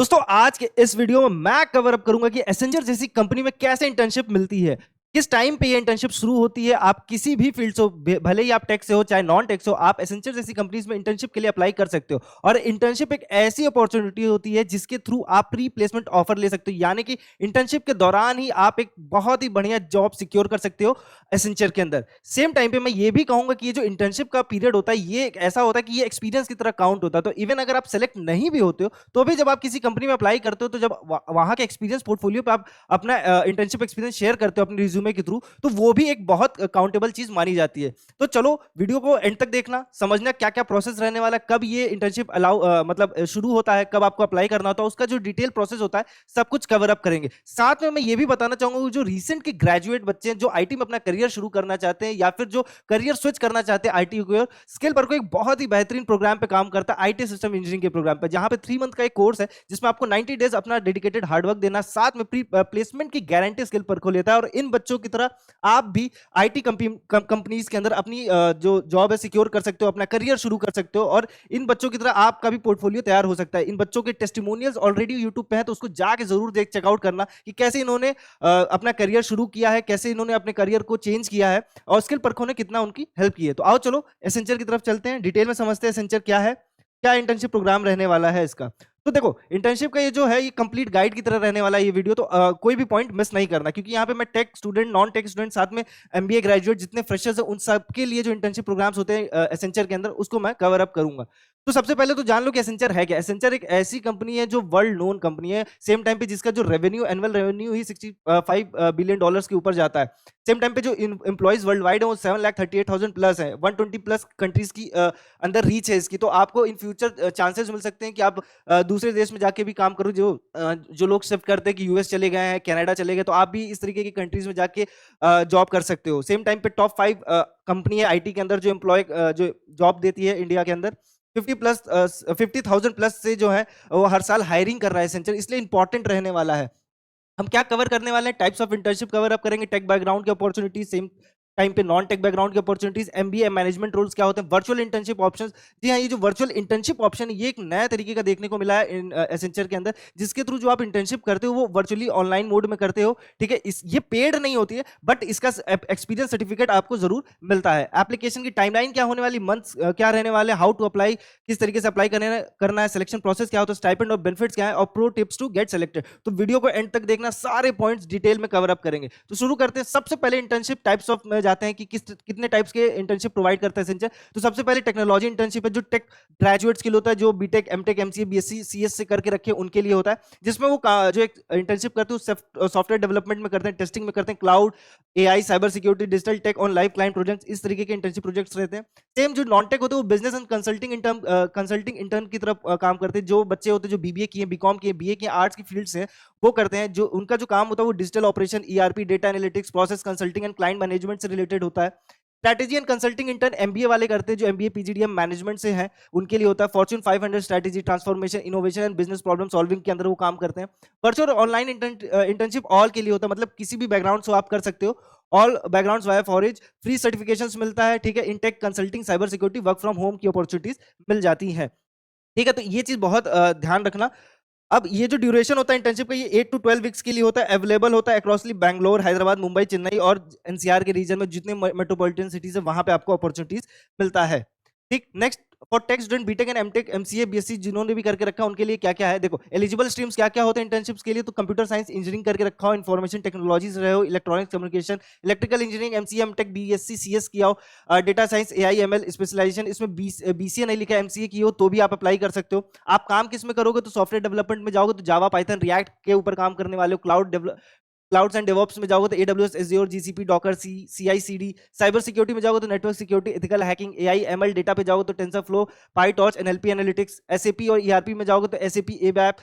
दोस्तों आज के इस वीडियो में मैं कवर अप करूंगा कि एसेंजर जैसी कंपनी में कैसे इंटर्नशिप मिलती है, किस टाइम पे ये इंटर्नशिप शुरू होती है। आप किसी भी फील्ड से हो, भले ही आप टेक से हो चाहे नॉन टेक से हो, आप एसेंजर जैसी कंपनीज में इंटर्नशिप के लिए अप्लाई कर सकते हो। और इंटर्नशिप एक ऐसी अपॉर्चुनिटी होती है जिसके थ्रू आप प्री प्लेसमेंट ऑफर ले सकते हो, यानी कि इंटर्नशिप के दौरान ही आप एक बहुत ही बढ़िया जॉब सिक्योर कर सकते हो एसेंचर के अंदर। सेम टाइम पे मैं ये भी कहूंगा कि ये जो इंटर्नशिप का पीरियड होता है ये एक ऐसा होता है कि ये एक्सपीरियंस की तरह काउंट होता है। तो इवन अगर आप सेलेक्ट नहीं भी होते हो तो भी जब आप किसी कंपनी में अप्लाई करते हो, तो जब वहां के एक्सपीरियंस पोर्टफोलियो पे आप अपना इंटर्नशिप एक्सपीरियंस शेयर करते हो अपने रिज्यूमे के थ्रू, तो वो भी एक बहुत काउंटेबल चीज मानी जाती है। तो चलो वीडियो को एंड तक देखना, समझना क्या क्या प्रोसेस रहने वाला है, कब ये इंटर्नशिप मतलब शुरू होता है, कब आपको अप्लाई करना होता है, उसका जो डिटेल प्रोसेस होता है सब कुछ कवर अप करेंगे। साथ में मैं ये भी बताना चाहूंगा जो रिसेंट के ग्रेजुएट बच्चे हैं जो आईटी में अपना करियर शुरू करना चाहते हैं या फिर जो करियर स्विच करना चाहते हैं आईटी को, स्किल पर को एक बहुत ही बेहतरीन प्रोग्राम पे काम करता है आईटी सिस्टम इंजीनियरिंग के प्रोग्राम पे, जहां पे 3 मंथ का एक कोर्स है जिसमें आपको 90 डेज अपना डेडिकेटेड हार्डवर्क देना, साथ में प्री प्लेसमेंट की गारंटी स्किल पर को लेता है। और इन बच्चों की तरह आप भी आईटी कंपनीज के अंदर अपनी जो जॉब है सिक्योर कर सकते हो, अपना करियर शुरू कर सकते हो। और इन बच्चों की तरह आपका भी पोर्टफोलियो तैयार हो सकता है। इन बच्चों के टेस्टिमोनियल्स ऑलरेडी यूट्यूब पे है, तो उसको जाके जरूर देख चेकआउट करना कि कैसे इन्होंने अपना करियर शुरू किया है, कैसे इन्होंने अपने करियर को चेंज किया है और स्किल परखों ने कितना उनकी हेल्प की है। तो आओ चलो एसेंचर की तरफ चलते हैं, डिटेल में समझते हैं एसेंचर क्या है, क्या इंटर्नशिप प्रोग्राम रहने वाला है इसका। तो देखो इंटर्नशिप का ये जो है ये कंप्लीट गाइड की तरह रहने वाला है ये वीडियो, तो कोई भी पॉइंट मिस नहीं करना, क्योंकि यहाँ पे मैं tech student non tech student साथ में एमबीए ग्रेजुएट जितने फ्रेशर्स हैं उन सबके लिए जो इंटर्नशिप प्रोग्राम्स होते हैं एसेंचर के अंदर उसको मैं कवर अप करूंगा। तो सबसे पहले तो जान लो कि एसेंचर है क्या। एसेंचर एक ऐसी कंपनी है जो वर्ल्ड नोन कंपनी है, सेम टाइम पे जिसका जो रेवेन्यू एनुअल रेवेन्यू ही 65 बिलियन डॉलर्स के ऊपर जाता है। सेम टाइम पे जो एम्प्लॉइज वर्ल्ड वाइड है वो 7,38,000 प्लस है, 120 प्लस कंट्रीज की अंदर रीच है इसकी। तो आपको इन फ्यूचर चांसेस मिल सकते हैं कि आप दूसरे देश में जाके भी काम करो। जो लोग शिफ्ट करते हैं कि यूएस चले गए हैं, कनाडा चले गए, तो आप भी इस तरीके की कंट्रीज में जाके जॉब कर सकते हो। सेम टाइम पे टॉप 5 कंपनी है आईटी के अंदर जो एम्प्लॉय जो जॉब देती है इंडिया के अंदर। 50,000 प्लस से जो है वो हर साल हायरिंग कर रहा है एसेंचर, इसलिए इंपॉर्टेंट रहने वाला है। हम क्या कवर करने वाले हैं, types of internship cover up करेंगे, टेक बैकग्राउंड की अपॉर्चुनिटी, सेम टाइम पे नॉन टेक बैकग्राउंड की अपॉर्चुनिटीज, एमबीए मैनेजमेंट रोल्स क्या होते हैं, वर्चुअल इंटर्नशिप ऑप्शंस। जी हाँ, ये जो वर्चुअल इंटर्नशिप ऑप्शन है ये एक नया तरीके का देखने को मिला है इन एसेंचर के अंदर, जिसके थ्रू जो आप इंटर्नशिप करते हो वो वर्चुअली ऑनलाइन मोड में करते हो। ठीक है, ये पेड नहीं होती है बट इसका एक्सपीरियंस सर्टिफिकेट आपको जरूर मिलता है। एप्लीकेशन की टाइमलाइन क्या होने वाली, मंथ्स क्या रहने वाले, हाउ टू अप्लाई, किस तरीके से अप्लाई करना है, सिलेक्शन प्रोसेस क्या होता है, स्टाइपेंड और बेनिफिट्स क्या है, और pro tips to get selected. तो वीडियो को एंड तक देखना, सारे पॉइंट्स डिटेल में कवर अप करेंगे। तो शुरू करते हैं। सबसे पहले इंटर्नशिप टाइप्स ऑफ में जाते हैं कि कितने टाइप्स के इंटर्नशिप प्रोवाइड करता है एसेंचर। तो सबसे पहले टेक्नोलॉजी इंटर्नशिप है जो टेक ग्रेजुएट्स के लिए होता है, जो BTech MTech MCA BSc CS से करके रखे उनके लिए होता है, जिसमें वो जो एक इंटर्नशिप करते हैं सॉफ्टवेयर डेवलपमेंट में करते हैं, टेस्टिंग में करते हैं, cloud, AI, cyber security, digital tech on live client projects, इस तरीके के इंटर्नशिप प्रोजेक्ट्स रहते हैं। सेम जो नॉन टेक होते हैं वो बिजनेस एंड कंसल्टिंग इंटर्न की तरफ काम करते हैं। जो बच्चे होते हैं जो बीबीए किए, बीकॉम किए, बीए किए, आर्ट्स की फील्ड से वो करते हैं, जो उनका जो काम होता है वो digital operation, ERP, data analytics, process consulting and client management से रिलेटेड होता है। Strategy and consulting intern MBA वाले करते हैं, जो एमबीए पीजीडीएम मैनेजमेंट से हैं उनके लिए होता है। Fortune 500 strategy, transformation, innovation and business problem solving के अंदर वो काम करते हैं। वर्चुअल ऑनलाइन इंटर्नशिप ऑल के लिए होता है, मतलब किसी भी बैकग्राउंड से आप कर सकते हो, all backgrounds via forage, free certifications मिलता है। ठीक है, intake consulting, cyber security, work from home की अपॉर्चुनिटीज मिल जाती है। ठीक है, तो ये चीज बहुत ध्यान रखना। अब ये जो ड्यूरेशन होता है इंटर्नशिप का ये 8 to 12 वीक्स के लिए होता है, अवेलेबल होता है अक्रॉसली बैंगलोर, हैदराबाद, मुंबई, चेन्नई और एनसीआर के रीजन में जितने मेट्रोपॉलिटन सिटीज है वहां पे आपको अपॉर्चुनिटीज मिलता है। ठीक, next for tech student BTech and MTech MCA BSc जिन्होंने भी करके रखा उनके लिए क्या क्या है, देखो एलिजिबल स्ट्रीम्स क्या क्या होते हैं इंटर्नशिप्स के लिए। तो कंप्यूटर साइंस इंजीनियरिंग करके रखा हो, इन्फॉर्मेशन टेक्नोलॉजीज रहे हो, electronics communication, electrical engineering, MCA MTech BSc CS किया हो, data science AI ML specialization, इसमें बीसीए नहीं लिखा एमसीए की हो तो भी आप अप्लाई कर सकते हो। आप काम किस में करोगे, तो सॉफ्टवेयर डेवलपमेंट में जाओगे तो जावा, पाइथन, रिएक्ट के ऊपर काम करने वाले हो। क्लाउड्स एंड डेवऑप्स में जाओगे तो AWS, Azure, GCP, Docker, CICD. Cyber security में जाओगे तो network security, ethical hacking, AI ML, data पे जाओगे तो TensorFlow, PyTorch, NLP analytics. SAP और ईआरपी में जाओगे तो एसएपी, एबैप,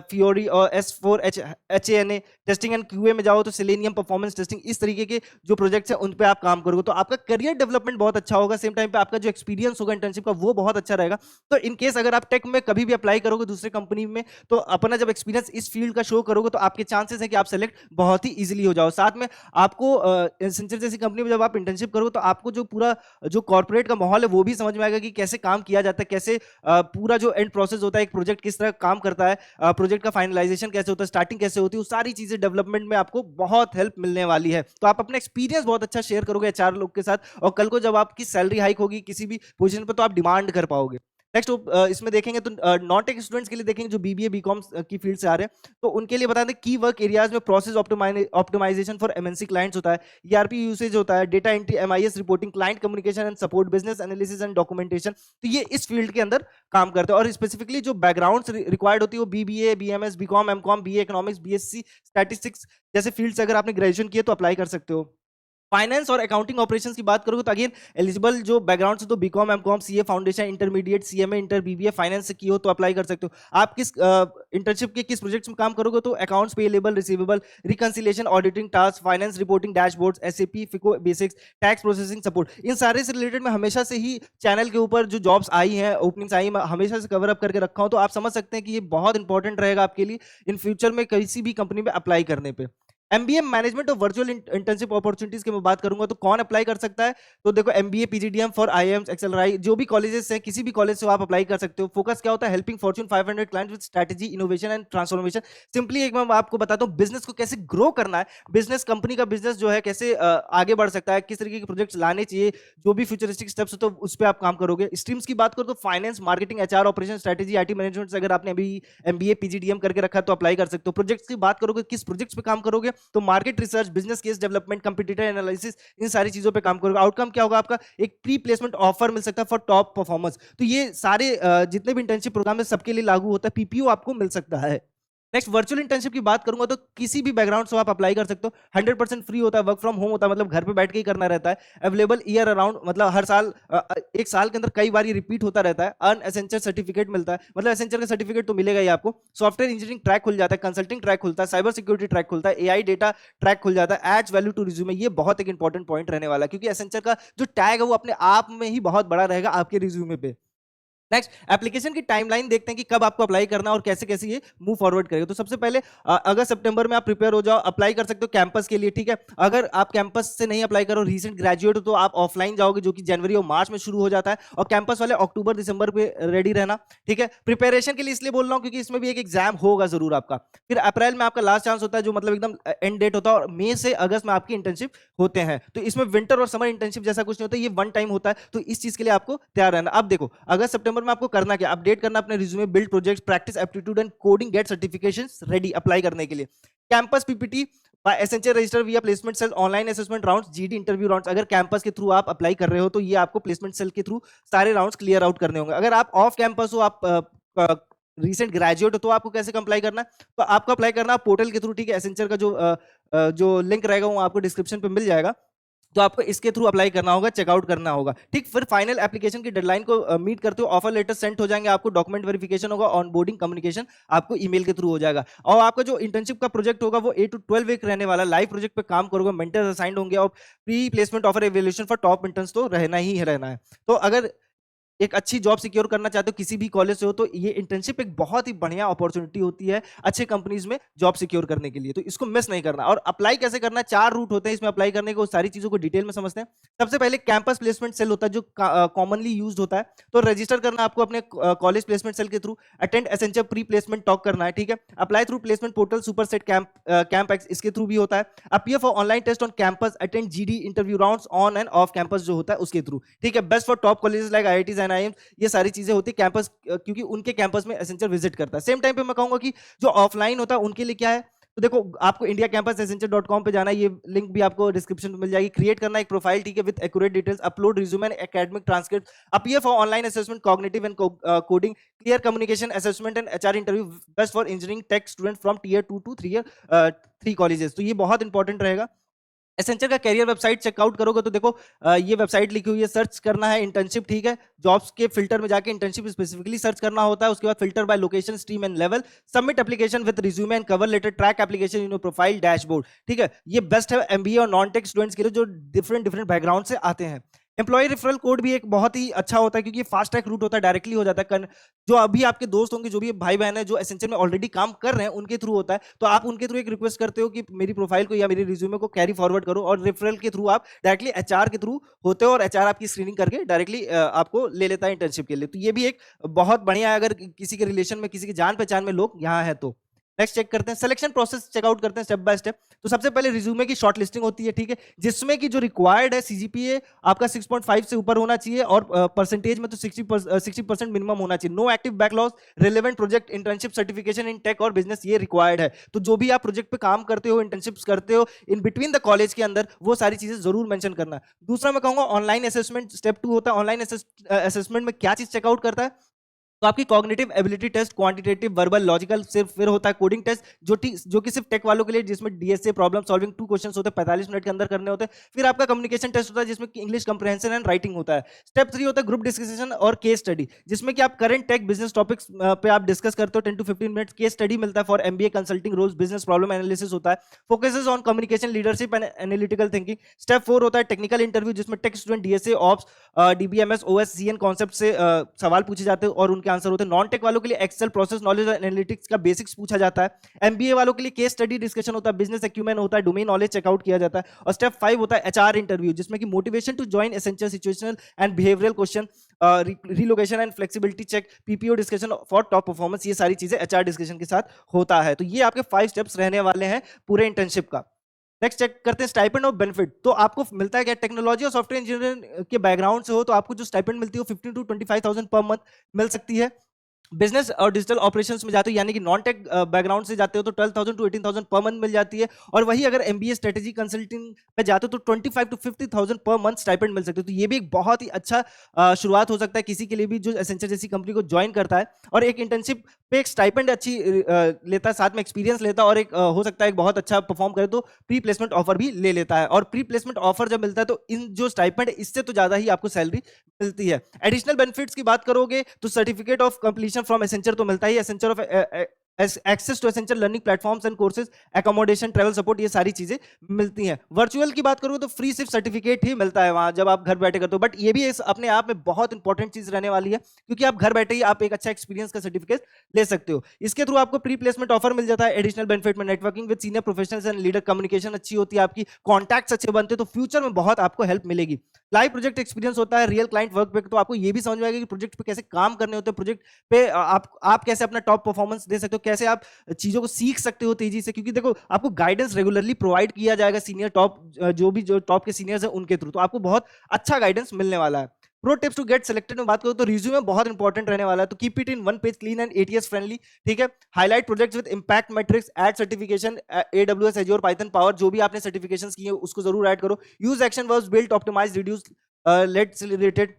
फियोरी और S4 HNA. Testing and QA में जाओगे तो सेलेनियम, परफॉर्मेंस टेस्टिंग। इस तरीके के जो प्रोजेक्ट्स हैं उन पे आप काम करोगे तो आपका करियर डेवलपमेंट बहुत अच्छा होगा। सेम टाइम पे आपका जो एक्सपीरियंस होगा इंटर्नशिप का वो बहुत अच्छा रहेगा। तो इन केस अगर आप टेक में कभी भी अप्लाई करोगे दूसरे कंपनी में, तो अपना जब एक्सपीरियंस इस फील्ड का शो करोगे तो आपके चांसेस है कि आप सेलेक्ट बहुत ही इजीली हो जाओ। साथ में आपको एसेंचर जैसी कंपनी में जब आप इंटर्नशिप करोगे तो आपको जो पूरा जो कॉर्पोरेट का माहौल है वो भी समझ में आएगा कि कैसे काम किया जाता है, कैसे पूरा जो एंड प्रोसेस होता है, एक प्रोजेक्ट किस तरह काम करता है, प्रोजेक्ट का फाइनलाइजेशन कैसे होता है, स्टार्टिंग कैसे होती है, वो सारी चीजें डेवलपमेंट में आपको बहुत हेल्प मिलने वाली है। तो आप अपना एक्सपीरियंस बहुत अच्छा शेयर करोगे एचआर लोग के साथ, और कल को जब आपकी सैलरी हाइक होगी किसी भी पोजीशन पर तो आप डिमांड कर पाओगे। नेक्स्ट इसमें देखेंगे तो नॉन टेक स्टूडेंट्स के लिए देखेंगे जो बीबीए बीकॉम की फील्ड से आ रहे हैं, तो उनके लिए बता दें की वर्क एरियाज में process optimization for MNC clients होता है, ईआरपी यूसेज होता है, data entry, MIS reporting, client communication and support, business analysis and documentation. तो ये इस फील्ड के अंदर काम करते हैं। और स्पेसिफिकली जो बैकग्राउंड रिक्वायर्ड होती है वो BBA, BMS, BCom, MCom, BA economics, BSc statistics जैसे फील्ड से अगर आपने ग्रेजुएशन किया तो अप्लाई कर सकते हो। फाइनेंस और अकाउंटिंग ऑपरेशंस की बात करोगे तो अगेन एलिजिबल जो बैकग्राउंड से तो BCom, MCom, CA foundation, intermediate, CMA, inter, BBA, finance से की हो तो अप्लाई कर सकते हो। आप किस इंटर्नशिप के किस प्रोजेक्ट्स में काम करोगे तो accounts payable, receivable, reconciliation, auditing task, finance reporting, dashboards, SAP, FICO basics, tax processing support, इन सारे से रिलेटेड मैं हमेशा से ही चैनल के ऊपर जो जॉब्स आई हैं, ओपनिंग्स आई, मैं हमेशा से कवर अप करके रखा हूं। तो आप समझ सकते हैं कि ये बहुत इंपॉर्टेंट रहेगा आपके लिए इन फ्यूचर में किसी भी कंपनी में अप्लाई करने पे। एमबीए मैनेजमेंट और वर्चुअल इंटर्नशिप अपॉर्चुनिटीज की मैं बात करूंगा तो कौन अप्लाई कर सकता है, तो देखो एमबीए पीजीडीएम फॉर आईआईएम्स, एक्सेलराई, जो भी कॉलेजेस हैं किसी भी कॉलेज से आप अप्लाई कर सकते हो। फोकस क्या होता है, helping Fortune 500 clients with strategy, innovation and transformation. Simply एक मैं आपको बताता हूँ बिजनेस को कैसे ग्रो करना है, बिजनेस कंपनी का बिजनेस जो है कैसे आगे बढ़ सकता है, किस तरीके के प्रोजेक्ट्स लाने चाहिए, जो भी फ्यूचरिस्टिक स्टेप्स हो तो उस पर आप काम करोगे। स्ट्रीम्स की बात करो तो finance, marketing, HR, operation, strategy, IT management अगर आपने अभी एमबीए पीजीडीएम करके रखा है तो अप्लाई कर सकते हो। प्रोजेक्ट्स की बात करोगे किस प्रोजेक्ट्स पे काम करोगे तो market research, business case development, competitor analysis, इन सारी चीजों पे काम करोगे। आउटकम क्या होगा आपका, एक प्री प्लेसमेंट ऑफर मिल सकता है फॉर टॉप परफॉर्मेंस। तो ये सारे जितने भी इंटर्नशिप प्रोग्राम है सबके लिए लागू होता है, पीपीओ आपको मिल सकता है। नेक्स्ट वर्चुअल इंटर्नशिप की बात करूंगा तो किसी भी बैकग्राउंड से आप अप्लाई कर सकते हो। 100% फ्री होता है, वर्क फ्रॉम होम होता है, मतलब घर पे बैठ के ही करना रहता है। अवेलेबल ईयर अराउंड, मतलब हर साल एक साल के अंदर कई बार ये रिपीट होता रहता है। अर्न एसेंचर सर्टिफिकेट मिलता है, मतलब एसेंचर का सर्टिफिकेट तो मिलेगा ही आपको। सॉफ्टवेयर इंजीनियरिंग ट्रैक खुल जाता है, कंसल्टिंग ट्रैक खुलता है, साइबर सिक्योरिटी ट्रैक खुलता है, एआई डेटा ट्रैक खुल जाता है, एड्स वैल्यू टू रिज्यूमे। ये बहुत एक इंपॉर्टेंट पॉइंट रहने वाला है क्योंकि एसेंचर का जो टैग है वो अपने आप में ही बहुत बड़ा रहेगा आपके रिज्यूमे पे। नेक्स्ट एप्लीकेशन की टाइमलाइन देखते हैं कि कब आपको अप्लाई करना और कैसे कैसे ये मूव फॉरवर्ड करेगा। तो सबसे पहले अगस्त सितंबर में आप प्रिपेयर हो जाओ, अप्लाई कर सकते हो कैंपस के लिए, ठीक है। अगर आप कैंपस से नहीं अप्लाई करो, रीसेंट ग्रेजुएट हो तो आप ऑफलाइन जाओगे जो कि जनवरी और मार्च में शुरू हो जाता है, और कैंपस वाले अक्टूबर दिसंबर पे रेडी रहना, ठीक है। प्रिपरेशन के लिए इसलिए बोल रहा हूँ क्योंकि इसमें भी एक एग्जाम होगा जरूर आपका। फिर अप्रैल में आपका लास्ट चांस होता है जो मतलब एकदम एंड डेट होता है, और मई से अगस्त में आपकी इंटर्नशिप होते हैं। तो इसमें विंटर और समर इंटर्नशिप जैसा कुछ नहीं होता, ये वन टाइम होता है। तो इस चीज के लिए आपको तैयार रहना। अब देखो अगस्त सितंबर में आपको करना क्या, अपडेट करना अपने resume, build projects, practice aptitude and coding, get certifications ready apply करने के लिए। Campus PPT by Accenture register via placement cell, online assessment rounds, GD interview rounds. अगर कैंपस के थ्रू आप अप्लाई कर रहे हो तो ये आपको प्लेसमेंट सेल के थ्रू सारे राउंड्स क्लियर आउट करने होंगे। अगर आप ऑफ कैंपस हो, आप रिसेंट ग्रेजुएट हो, तो आपको कैसे अप्लाई करना है, तो आपको अप्लाई करना पोर्टल के थ्रू, ठीक है। एसेंचर का जो लिंक रहेगा वो आपको डिस्क्रिप्शन पे मिल जाएगा, तो आपको इसके थ्रू अप्लाई करना होगा, चेकआउट करना होगा, ठीक। फिर फाइनल एप्लीकेशन की डेडलाइन को मीट करते हो ऑफर लेटर सेंड हो जाएंगे आपको, डॉक्यूमेंट वेरिफिकेशन होगा, ऑनबोर्डिंग कम्युनिकेशन आपको ईमेल के थ्रू हो जाएगा। और आपका जो इंटर्नशिप का प्रोजेक्ट होगा वो 8 to 12 वीक रहने वाला, लाइव प्रोजेक्ट पे काम करोगे, मेंटर्स असाइंड होंगे, और pre placement offer evaluation for top interns तो रहना ही रहना है। तो अगर एक अच्छी जॉब सिक्योर करना चाहते हो किसी भी कॉलेज से हो तो ये इंटर्नशिप एक बहुत ही बढ़िया अपॉर्चुनिटी होती है अच्छे कंपनीज में जॉब सिक्योर करने के लिए, तो इसको मिस नहीं करना। और अप्लाई कैसे करना है, 4 रूट होते हैं इसमें अप्लाई करने को, सारी चीजों को डिटेल में समझते हैं। सबसे पहले कैंपस प्लेसमेंट सेल होता है जो कॉमनली यूज्ड होता है, तो रजिस्टर करना आपको अपने कॉलेज प्लेसमेंट सेल के through, attend Accenture pre placement talk करना है, ठीक है। Apply through placement portal, super set camp X, इसके थ्रू भी होता है। Appear for online test on campus, attend GD interview rounds on and off campus जो होता है उसके थ्रू, ठीक है। Best for top colleges like IITs and IIMs, ये सारी चीजें होती है कैंपस, क्योंकि उनके कैंपस में एसेंचर विजिट करता है। सेम टाइम पे मैं कहूंगा कि जो ऑफलाइन होता है उनके लिए क्या है, तो देखो आपको इंडिया कैंपस एसेंचर.com पे जाना है, ये लिंक भी आपको डिस्क्रिप्शन में मिल जाएगी। क्रिएट करना एक प्रोफाइल, ठीक है, with accurate details, upload resume and academic transcript, appear for online assessment, cognitive and coding, clear communication assessment and HR interview, best for engineering tech student from tier 2 to 3 colleges. तो ये बहुत important रहेगा। Accenture का career website checkout करोगे तो देखो ये website लिखी हुई है, सर्च करना है इंटर्नशिप, ठीक है। जॉब्स के फिल्टर में जाके इंटर्नशिप स्पेसिफिकली सर्च करना होता है, उसके बाद filter by location, stream and level, submit application with resume and cover letter, track application in your profile, dashboard, ठीक है। ये बेस्ट है एमबीए और नॉन टेक स्टूडेंट्स के लिए जो डिफरेंट बैकग्राउंड से आते हैं। एम्प्लॉय रेफरल कोड भी एक बहुत ही अच्छा होता है, क्योंकि फास्ट ट्रैक रूट होता है, डायरेक्टली हो जाता है। जो अभी आपके दोस्त होंगे, जो भी भाई बहन है जो एसेंशियल में ऑलरेडी काम कर रहे हैं, उनके थ्रू होता है, तो आप उनके थ्रू एक रिक्वेस्ट करते हो कि मेरी प्रोफाइल को या मेरी रिज्यूमे को कैरी फॉरवर्ड करो, और रेफरल के थ्रू आप डायरेक्टली एचआर के थ्रू होते हो, और एचआर आपकी स्क्रीनिंग करके डायरेक्टली आपको ले लेता है इंटर्नशिप के लिए। तो ये भी एक बहुत बढ़िया है, अगर किसी के रिलेशन में, किसी की जान पहचान में लोग यहाँ है तो। नेक्स्ट चेक करते हैं, सिलेक्शन प्रोसेस चेकआउट करते हैं स्टेप बाय स्टेप। तो सबसे पहले रिज्यूमे की शॉर्ट लिस्टिंग होती है, ठीक है, जिसमें कि जो रिक्वायर्ड है सीजीपीए आपका 6.5 से ऊपर होना चाहिए, और परसेंटेज में तो 60% मिनिमम होना चाहिए। No active backlog, relevant project, internship certification in tech और बिजनेस, ये रिक्वायर्ड है। तो जो भी आप प्रोजेक्ट पे काम करते हो, इंटर्नशिप्स करते हो इन बिटवीन द कॉलेज के अंदर, वो सारी चीजें जरूर मेंशन करना। दूसरा मैं कहूंगा ऑनलाइन असेसमेंट, स्टेप 2 होता है। ऑनलाइन असेसमेंट में क्या चीज चेकआउट करता है, तो आपकी cognitive ability test, quantitative, verbal, logical, सिर्फ फिर होता है कोडिंग टेस्ट, जो कि सिर्फ टेक वालों के लिए, जिसमें डीएसए प्रॉब्लम सॉल्विंग 2 क्वेश्चंस होते हैं, 45 मिनट के अंदर करने होते हैं। फिर आपका कम्युनिकेशन टेस्ट होता है, जिसमें इंग्लिश कंप्रहेंशन एंड राइटिंग होता है। स्टेप 3 होता है ग्रुप डिस्कशन और केस स्टडी, जिसमें कि आप करंट टेक बिजनेस टॉपिक्स पे आप डिस्कस करते हो 10 to 15 मिनट। केस स्टडी मिलता है for MBA consulting roles, business problem analysis होता है, focuses on communication, leadership and analytical thinking. Step 4 होता है टेक्निकल इंटरव्यू, जिसमें tech student DSA, OOPs, DBMS, OS, CN concept से सवाल पूछे जाते हैं और उनके आंसर होते हैं। नॉन टेक वालों के लिए एक्सेल, प्रोसेस नॉलेज और एनालिटिक्स का बेसिक्स पूछा जाता है। एमबीए वालों के लिए केस स्टडी डिस्कशन होता है, बिजनेस एक्यूमेन होता है, डोमेन नॉलेज चेकआउट किया जाता है। और स्टेप 5 होता है एचआर इंटरव्यू, जिसमें कि motivation to join essential, situational and behavioural question, relocation and flexibility check, PPO discussion for top performance, ये सारी चीजें एचआर डिस्कशन के साथ होता है। तो ये आपके 5 स्टेप्स रहने वाले हैं पूरे इंटर्नशिप का। नेक्स्ट चेक करते हैं स्टाइपेंड और बेनिफिट। तो आपको मिलता है क्या, टेक्नोलॉजी और सॉफ्टवेयर इंजीनियरिंग के बैकग्राउंड से हो तो आपको जो स्टाइपेंड मिलती है वो 15 to 25,000 पर मंथ मिल सकती है। बिजनेस और डिजिटल ऑपरेशंस में जाते हो, यानी कि नॉन टेक बैकग्राउंड से जाते हो, तो 12,000 to 18,000 पर मंथ मिल जाती है। और वही अगर एमबीए स्ट्रेटेजी कंसल्टिंग में जाते हो तो 25 to 50,000 पर मंथ स्टाइपेंड मिल सकते हो। तो ये भी एक बहुत ही अच्छा शुरुआत हो सकता है किसी के लिए भी जो एसेंशियल जैसी कंपनी को ज्वाइन करता है, और एक इंटर्नशिप पे एक स्टाइपेंड अच्छी लेता है, साथ में एक्सपीरियंस लेता है, और एक हो सकता है एक बहुत अच्छा परफॉर्म करे तो प्री प्लेसमेंट ऑफर भी ले लेता है। और प्री प्लेसमेंट ऑफर जब मिलता है तो इन जो स्टाइपेंड इससे तो ज्यादा ही आपको सैलरी मिलती है। एडिशनल बेनिफिट्स की बात करोगे तो certificate of completion from Accenture तो मिलता ही है, Accenture of access to essential learning platforms and courses, accommodation, travel support, ये सारी चीजें मिलती हैं। वर्चुअल की बात करोगे तो फ्री सिर्फ सर्टिफिकेट ही मिलता है वहां जब आप घर बैठे करते हो, बट ये भी अपने आप में बहुत इंपॉर्टेंट चीज रहने वाली है, क्योंकि आप घर बैठे ही आप एक अच्छा एक्सपीरियंस का सर्टिफिकेट ले सकते हो। इसके थ्रू आपको प्री प्लेसमेंट ऑफर मिल जाता है। एडिशनल बेनिफिट में networking with senior professionals and leader, communication अच्छी होती है आपकी, कॉन्टैक्ट्स अच्छे बनते हैं, तो फ्यूचर में बहुत आपको हेल्प मिलेगी। लाइव प्रोजेक्ट एक्सपीरियंस होता है, रियल क्लाइंट वर्क पे, तो आपको ये भी समझ में आएगा कि प्रोजेक्ट पे कैसे काम करने होते हैं, प्रोजेक्ट पे आप कैसे अपना टॉप परफॉर्मेंस दे सकते हो, कैसे आप चीजों को सीख सकते हो तेजी से, क्योंकि देखो आपको गाइडेंस रेगुलरली प्रोवाइड किया जाएगा सीनियर टॉप, जो टॉप के सीनियर्स हैं उनके थ्रू, तो आपको बहुत अच्छा गाइडेंस मिलने वाला है। Pro tips to get selected में बात करो तो रिज्यूमे बहुत इंपॉर्टेंट रहने वाला है, तो keep it in one page, clean and ATS friendly, ठीक है। Highlight projects with impact metrics, add certification, AWS, Azure, Python, power, जो भी आपने सर्टिफिकेशंस किए उसको जरूर ऐड करो। Use action verbs, build, optimize, reduce, let's related.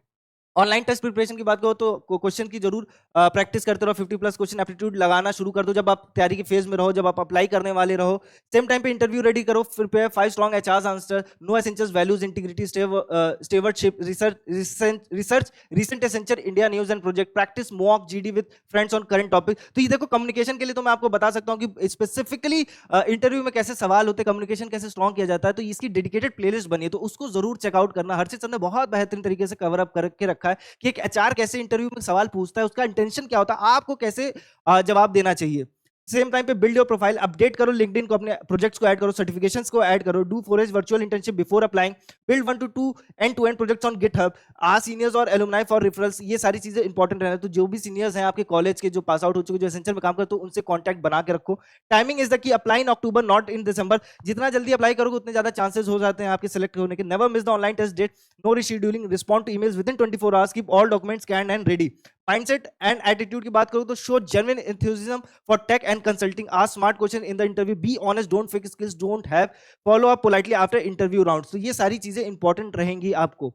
Online test preparation की बात करो तो क्वेश्चन की जरूर प्रैक्टिस करते रहो, 50+ क्वेश्चन एप्टीट्यूड लगाना शुरू कर दो जब आप तैयारी के फेज में रहो, जब आप अप्लाई करने वाले रहो। सेम टाइम पे इंटरव्यू रेडी करो, prepare 5 strong HR answer, know essentials, values, integrity, stewardship, research recent essential India news and project, practice mock GD with friends on current topic. तो ये देखो कम्युनिकेशन के लिए तो मैं आपको बता सकता हूँ कि स्पेसिफिकली इंटरव्यू में कैसे सवाल होते हैं, कम्युनिकेशन कैसे स्ट्रॉन्ग किया जाता है, तो इसकी डेडिकेटेड प्लेलिस्ट बनी है, तो उसको जरूर चेकआउट करना। हर्षित सर ने बहुत बेहतरीन तरीके से कवर अप करके रखा है कि एक एचआर कैसे इंटरव्यू में सवाल पूछता है, उसका इंटेंशन क्या होता है, आपको कैसे जवाब देना चाहिए। सेम टाइम पे बिल्ड योर प्रोफाइल, अपडेट करो लिंक्डइन को, अपने प्रोजेक्ट्स को ऐड करो, सर्टिफिकेशंस को ऐड करो, do forest virtual internship before applying, build 1 to 2 end-to-end projects on GitHub, ask seniors और एलुमनाई फॉर रेफरल्स, ये सारी चीजें इंपॉर्टेंट रहना है। तो जो भी सीनियर्स हैं आपके कॉलेज के, जो पास आउट हो चुके, जो एसेंशियल में काम करते हो, उनसे कॉन्टैक्ट बना के रखो। Timing is the key, apply in October not in December, जितना जल्दी अप्लाई करोगे उतने ज्यादा चांसेस हो जाते हैं आपके सेलेक्ट होने के। Never miss the online test date, no rescheduling, respond to emails within 24 hours, keep all documents scanned and ready. Mindset and attitude की बात करूं तो show genuine enthusiasm for tech and consulting, ask smart question in the interview, be honest, don't fake skills, don't have, follow up politely after interview round. तो ये सारी चीजें important रहेंगी आपको।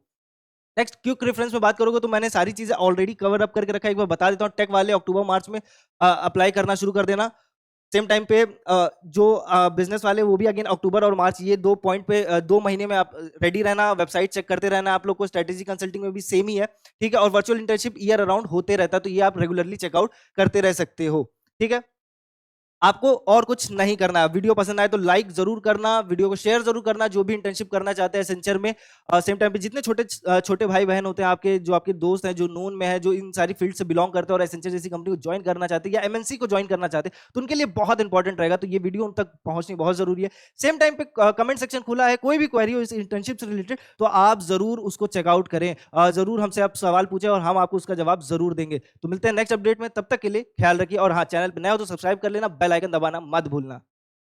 नेक्स्ट क्विक रेफरेंस में बात करोगे तो मैंने सारी चीजें ऑलरेडी कवर अप करके रखा है, एक बार बता देता हूं। टेक वाले अक्टूबर मार्च में अप्लाई करना शुरू कर देना। सेम टाइम पे जो बिजनेस वाले वो भी अगेन अक्टूबर और मार्च, ये 2 पॉइंट पे 2 महीने में आप रेडी रहना, वेबसाइट चेक करते रहना। आप लोग को स्ट्रेटेजी कंसल्टिंग में भी सेम ही है, ठीक है। और वर्चुअल इंटर्नशिप ईयर अराउंड होते रहता है, तो ये आप रेगुलरली चेकआउट करते रह सकते हो, ठीक है। आपको और कुछ नहीं करना है। वीडियो पसंद आए तो लाइक जरूर करना, वीडियो को शेयर जरूर करना, जो भी इंटर्नशिप करना चाहते हैं एसेंचर में। सेम टाइम पे जितने छोटे भाई बहन होते हैं आपके, जो आपके दोस्त हैं, जो नोन में है, जो इन सारी फील्ड से बिलोंग करते हैं और एसेंचर जैसी कंपनी को ज्वाइन करना चाहते हैं या एमएनसी को ज्वाइन करना चाहते हैं, तो उनके लिए बहुत इंपॉर्टेंट रहेगा। तो ये वीडियो उन तक पहुंचनी बहुत जरूरी है। सेम टाइम पे कमेंट सेक्शन खुला है, कोई भी क्वेरी हो इस इंटर्नशिप से रिलेटेड तो आप जरूर उसको चेकआउट करें, जरूर हमसे आप सवाल पूछें और हम आपको उसका जवाब जरूर देंगे। तो मिलते हैं नेक्स्ट अपडेट में, तब तक के लिए ख्याल रखिए। और हाँ, चैनल पर नया हो तो सब्सक्राइब कर लेना, बेल आइकन दबाना मत भूलना।